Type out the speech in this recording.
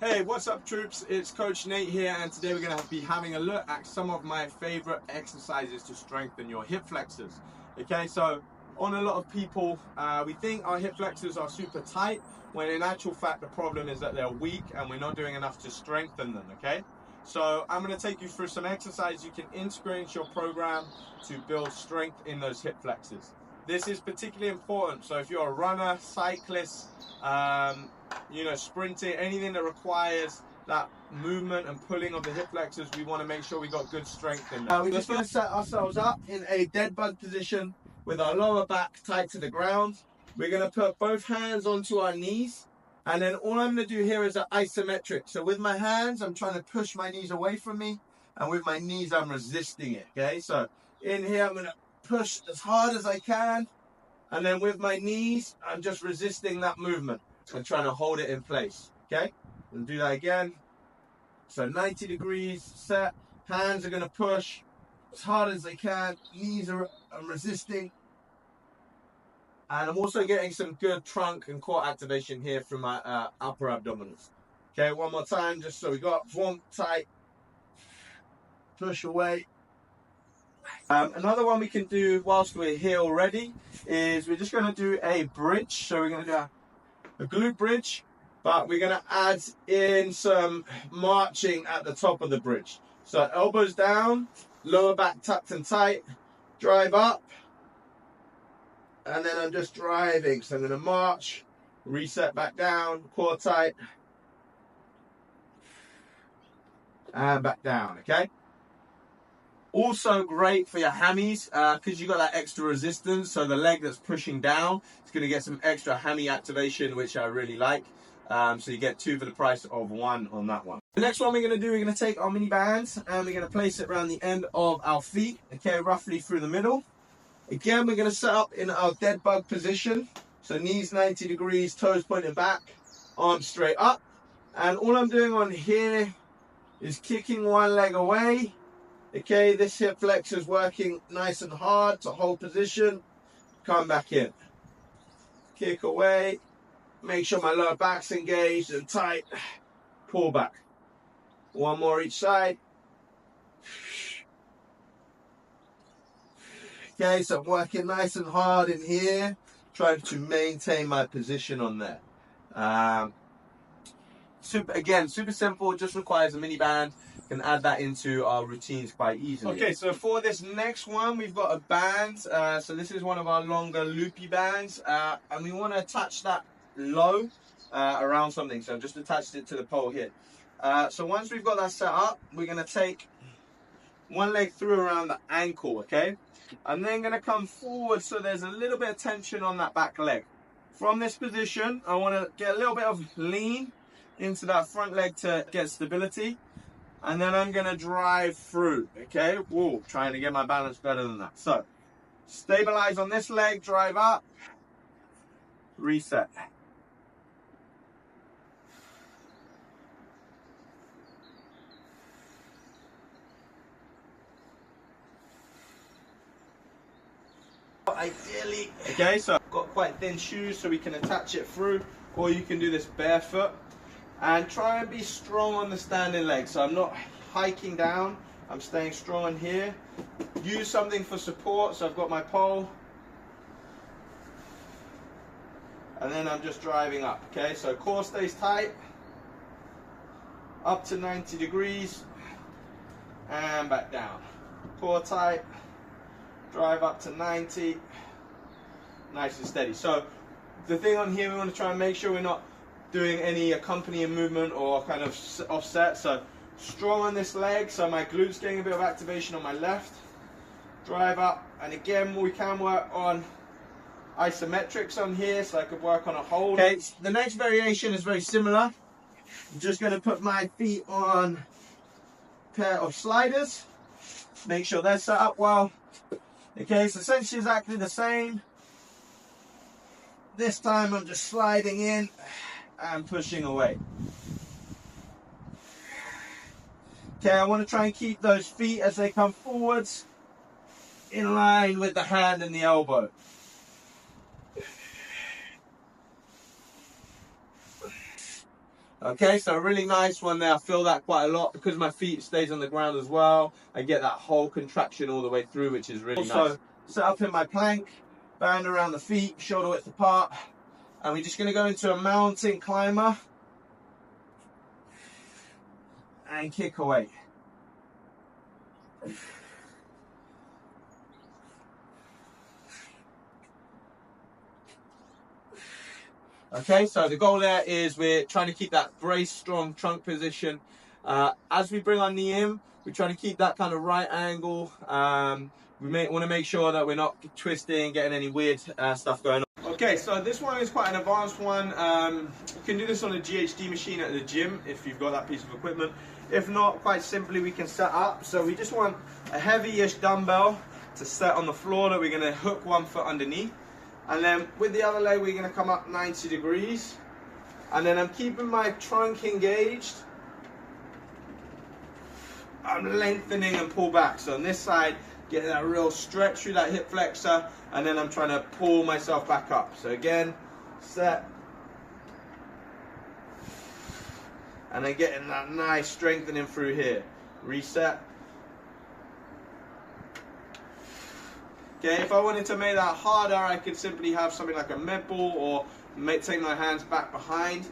Hey, what's up troops? It's Coach Nate here, and today we're going to be having a look at some of my favorite exercises to strengthen your hip flexors. Okay, so on a lot of people, we think our hip flexors are super tight, when in actual fact the problem is that they're weak and we're not doing enough to strengthen them, okay? So I'm going to take you through some exercises you can integrate into your program to build strength in those hip flexors. This is particularly important, so if you're a runner, cyclist, sprinting, anything that requires that movement and pulling of the hip flexors, we want to make sure we got good strength in there. We're just going to set ourselves up in a dead bug position with our lower back tight to the ground. We're going to put both hands onto our knees, and then all I'm going to do here is an isometric. So with my hands, I'm trying to push my knees away from me, and with my knees, I'm resisting it. Okay, so in here, I'm going to push as hard as I can, and then with my knees, I'm just resisting that movement and trying to hold it in place. Okay, and do that again. So 90 degrees set, hands are going to push as hard as they can, knees are I'm resisting, and I'm also getting some good trunk and core activation here from my upper abdominals. Okay, one more time, just so we got form tight, push away. Another one we can do whilst we're here already is we're just going to do a bridge. So we're going to do a glute bridge, but we're going to add in some marching at the top of the bridge. So elbows down, lower back tucked and tight, drive up, and then I'm just driving. So I'm going to march, reset back down, core tight, and back down, okay? Also great for your hammies because you got that extra resistance, so the leg that's pushing down is going to get some extra hammy activation, which I really like. So you get two for the price of one on that one. The next one we're going to do, we're going to take our mini bands and we're going to place it around the end of our feet, okay, roughly through the middle. Again, we're going to set up in our dead bug position, so knees 90 degrees, toes pointing back, arms straight up, and all I'm doing on here is kicking one leg away. Okay, this hip flexor is working nice and hard to hold position. Come back in. Kick away. Make sure my lower back's engaged and tight. Pull back. One more each side. Okay, so I'm working nice and hard in here, trying to maintain my position on there. Super simple, just requires a mini band. Can add that into our routines quite easily. Okay, so for this next one, we've got a band. So this is one of our longer loopy bands, and we want to attach that low around something. So I've just attached it to the pole here. So once we've got that set up, we're going to take one leg through around the ankle, okay? I'm then going to come forward so there's a little bit of tension on that back leg. From this position, I want to get a little bit of lean into that front leg to get stability. And then I'm going to drive through, okay? Whoa, trying to get my balance better than that. So, stabilize on this leg, drive up, reset. Ideally, okay, so I've got quite thin shoes so we can attach it through, or you can do this barefoot. And try and be strong on the standing leg. So I'm not hiking down, I'm staying strong on here. Use something for support, so I've got my pole. And then I'm just driving up, okay? So core stays tight, up to 90 degrees, and back down. Core tight, drive up to 90, nice and steady. So the thing on here, we want to try and make sure we're not doing any accompanying movement or kind of offset. So strong on this leg, so my glutes getting a bit of activation on my left. Drive up, and again we can work on isometrics on here, so I could work on a hold. Okay, the next variation is very similar. I'm just going to put my feet on a pair of sliders. Make sure they're set up well. Okay, so essentially exactly the same. This time I'm just sliding in and pushing away. Okay, I want to try and keep those feet as they come forwards in line with the hand and the elbow. Okay, so a really nice one there. I feel that quite a lot because my feet stays on the ground as well. I get that whole contraction all the way through, which is really nice. Also, set up in my plank, band around the feet, shoulder width apart. And we're just going to go into a mountain climber and kick away. Okay, so the goal there is we're trying to keep that brace strong trunk position. As we bring our knee in, we're trying to keep that kind of right angle. We want to make sure that we're not twisting, getting any weird stuff going on. Okay, so this one is quite an advanced one. You can do this on a GHD machine at the gym if you've got that piece of equipment. If not, quite simply we can set up. So we just want a heavy-ish dumbbell to set on the floor that we're going to hook one foot underneath. And then with the other leg, we're going to come up 90 degrees. And then I'm keeping my trunk engaged. I'm lengthening and pull back. So on this side, getting that real stretch through that hip flexor. And then I'm trying to pull myself back up. So again, set. And then getting that nice strengthening through here. Reset. Okay, if I wanted to make that harder, I could simply have something like a med ball or take my hands back behind